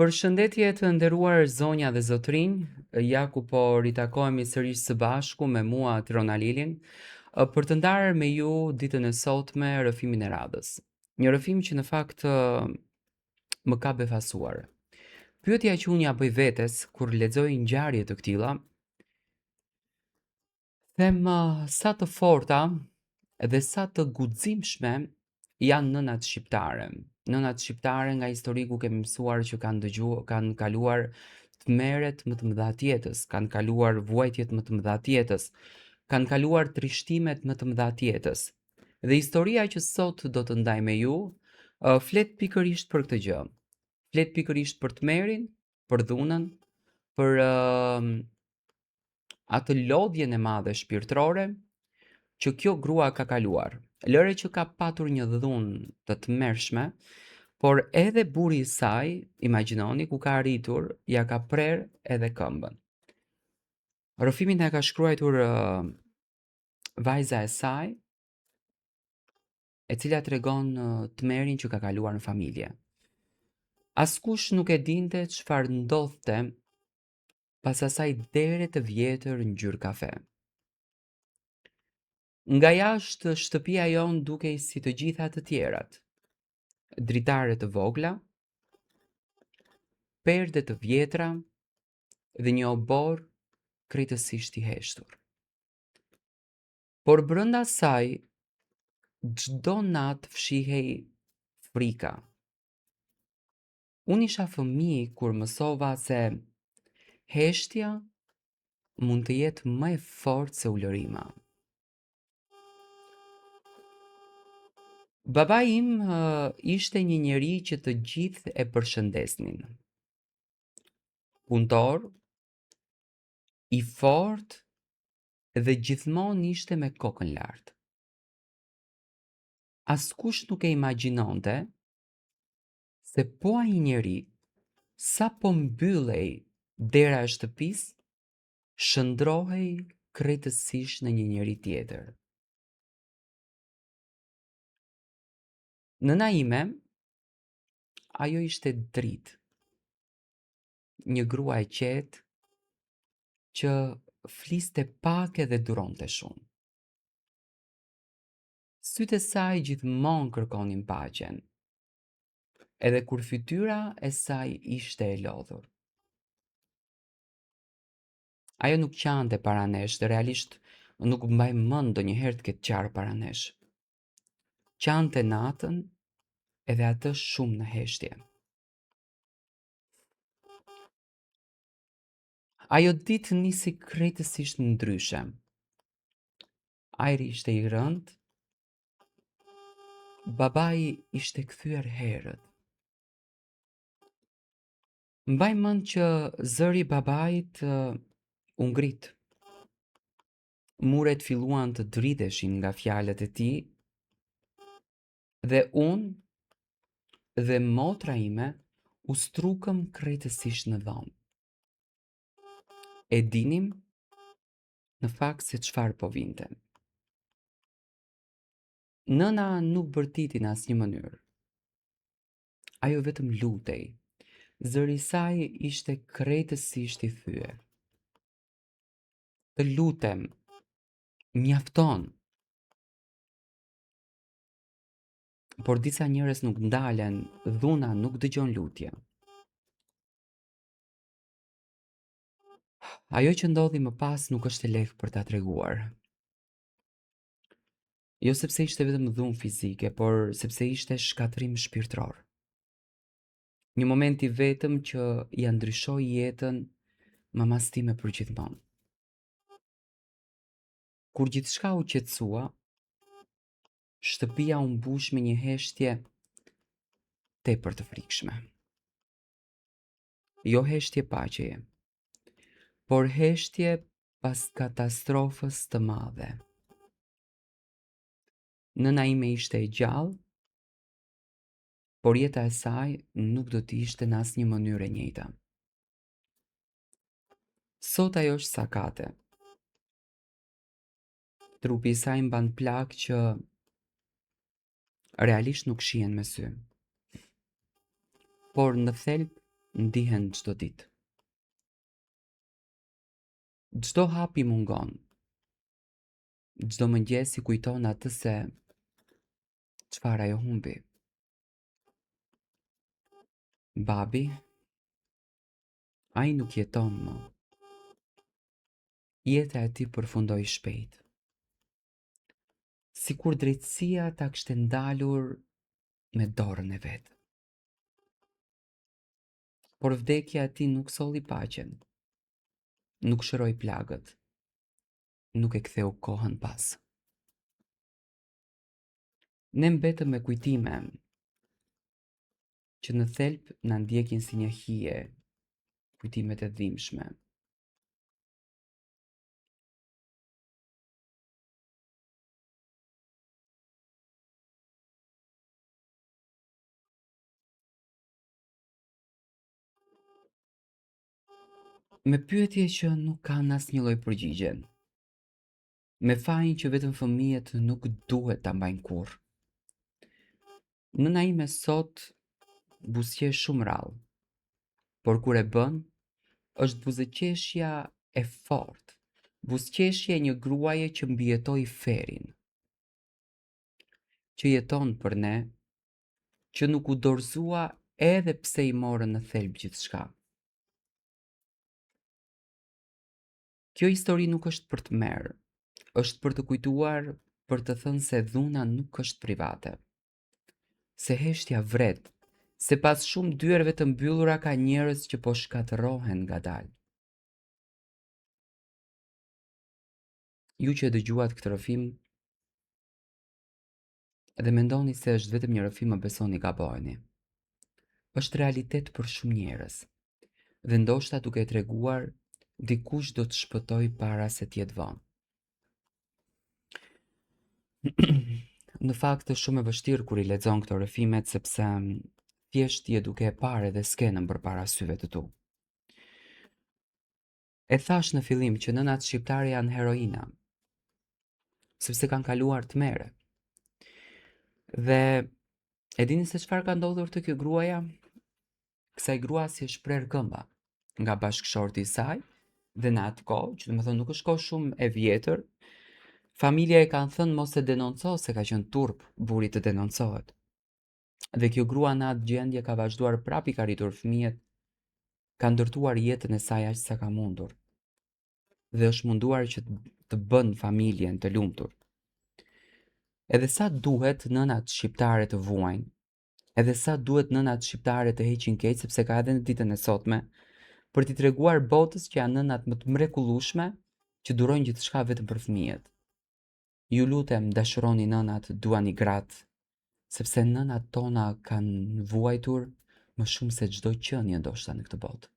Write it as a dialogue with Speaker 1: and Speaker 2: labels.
Speaker 1: Përshëndetje të nderuar zonja dhe zotrinj, ja ku po ritakohemi sërish së bashku me mua Trona Lilin, për të ndarë me ju ditën e sotme rrëfimin e radhës. Një rrëfim që në fakt më ka befasuar. Pyetja që unë ja bëj vetes kur lexoj ngjarje të këtilla, them sa të forta dhe sa të guximshme janë nënat shqiptare. Nënat shqiptare nga historiku kemi mësuar që kanë kaluar tmerret më të mëdha të jetës, kanë kaluar vuajtjet më të mëdha të jetës, kanë kaluar trishtimet më të mëdha të jetës. Dhe historia që sot do të ndaj me ju, flet pikërisht për këtë gjë. Flet pikërisht për tmerrin, për dhunën, për atë lodhjen e madhe shpirtërore që kjo grua ka kaluar. Lëre që ka patur një dhunë të tmerrshme, por edhe burri i saj, imagjinoni ku ka arritur, ja ka prerë edhe këmbën. Rrëfimin e ka shkruar vajza e saj, e cila tregon tmerrin që ka kaluar në familje. Askush nuk e dinte çfarë ndodhte pas asaj dere të vjetër ngjyrë kafe. Nga jashtë shtëpia jon dukej si të gjitha të tjerat. Dritare të vogla, perde të vjetra dhe një obor krejtësisht i heshtur. Por brenda saj çdo natë fshihej frika. Unë isha fëmijë kur mësova se heshtja mund të jetë më e fortë se ulërima. Babai im ishte një njeri që të gjithë e përshëndesnin. Punëtor, i fortë dhe gjithmonë ishte me kokën lart. Askush nuk e imagjinonte se po ai njeri sa po mbyllej dera e shtëpisë, shndrohej krejtësisht në një njeri tjetër. Nëna ime, ajo ishte dritë. Një grua e qetë që fliste pak edhe duronte shumë. Sytë e saj gjithmonë kërkonin paqen, edhe kur fytyra e saj ishte e lodhur. Ajo nuk qante para nesh dhe realisht nuk mbaj mend ndonjëherë të ketë qarë para nesh. Qante natën edhe atë shumë në heshtje. Ajo ditë nisi krejtësisht ndryshe. Ajri ishte i rëndë, babai ishte kthyer herët. Mbaj mend që zëri i babait u ngrit. Muret filluan të dridheshin nga fjalët e tij dhe unë dhe motra ime u strukëm krejtësisht në dhomë. E dinim në fakt se çfarë po vinte. Nëna nuk bërtiti në asnjë mënyrë. Ajo vetëm lutej. Zëri i saj ishte krejtësisht i thyer. Të lutem, mjafton. Por disa njerëz nuk ndalen, dhuna nuk dëgjon lutje. Ajo që ndodhi më pas nuk është e lehtë për ta treguar. Jo sepse ishte vetëm dhunë fizike, por sepse ishte shkatërrim shpirtëror. Një moment i vetëm që ja ndryshoi jetën mamas time përgjithmonë. Kur gjithçka u qetësua, shtëpia u mbush me një heshtje tepër të frikshme. Jo heshtje paqeje, por heshtje pas katastrofës të madhe. Nëna ime ishte e gjallë, por jeta e saj nuk do të ishte në asnjë mënyrë e njëjta. Sot ajo është sakate. Trupi i saj mban plak që realisht nuk shihen me sy. Por në thelb ndihen çdo ditë. Çdo hap i mungon. Çdo mëngjes i kujton atë se çfarë ajo humbi. Babi, ai nuk jeton më. Jeta e tij përfundoi shpejt. Sikur drejtësia ta kishte ndalur me dorën e vet. Por vdekja e tij nuk solli paqen. Nuk shëroi plagët. Nuk e ktheu kohën pas. Ne mbetëm me kujtime që në thelb na ndjekin si një hije, kujtimet e dhimbshme. Me pyetje që nuk kanë asnjë lloj përgjigje. Me fajin që vetëm fëmijët nuk duhet ta mbajnë kurrë. Nëna ime sot buzëqesh shumë rrallë, por kur e bën, është buzëqeshja e fortë, buzëqeshja e një gruaje që mbijetoi ferin, që jeton për ne, që nuk u dorëzua edhe pse i morën në thelb gjithçka. Kjo histori nuk është për të merr, është për të kujtuar, për të thënë se dhuna nuk është private. Se heshtja vret, se pas shumë dyerve të mbyllura ka njerëz që po shkatërrohen ngadalë. Ju që e dëgjuat këtë rrëfim dhe mendoni se është vetëm një rrëfim, më besoni gaboheni. Është realitet për shumë njerëz. Dhe ndoshta duke e treguar, dikush do të shpëtoj para se të jetë vonë. Në fakt është shumë e vështirë kur i lexon këto rrëfimet sepse thjesht je duke e parë edhe skenën përpara syve të tu. E thash në fillim që nënat shqiptare janë heroina, sepse kanë kaluar tmerre. Dhe e dini se çfarë ka ndodhur te kjo gruaja? Kësaj grua si është prerë këmba nga bashkëshorti i saj, dhe në atë kohë, që domethënë nuk është kohë shumë e vjetër, familja e kanë thënë mos e denonco se ka qenë turp, buri të denoncohet. Dhe kjo grua në atë gjendje ka vazhduar prap i ka rritur fëmijët, ka ndërtuar jetën e saj aq sa ka mundur. Dhe është munduar që të bën familjen të lumtur. Edhe sa duhet nënat shqiptare të vuajnë, edhe sa duhet nënat shqiptare të heqin keq, sepse ka edhe në ditën e sotme, për t'i treguar botës që janë nënat më të mrekullueshme që durojnë gjithçka vetëm për fëmijët. Ju lutem, dashuroni nënat, duani gratë, sepse nënat tona kanë vuajtur më shumë se çdo qenie ndoshta në këtë botë.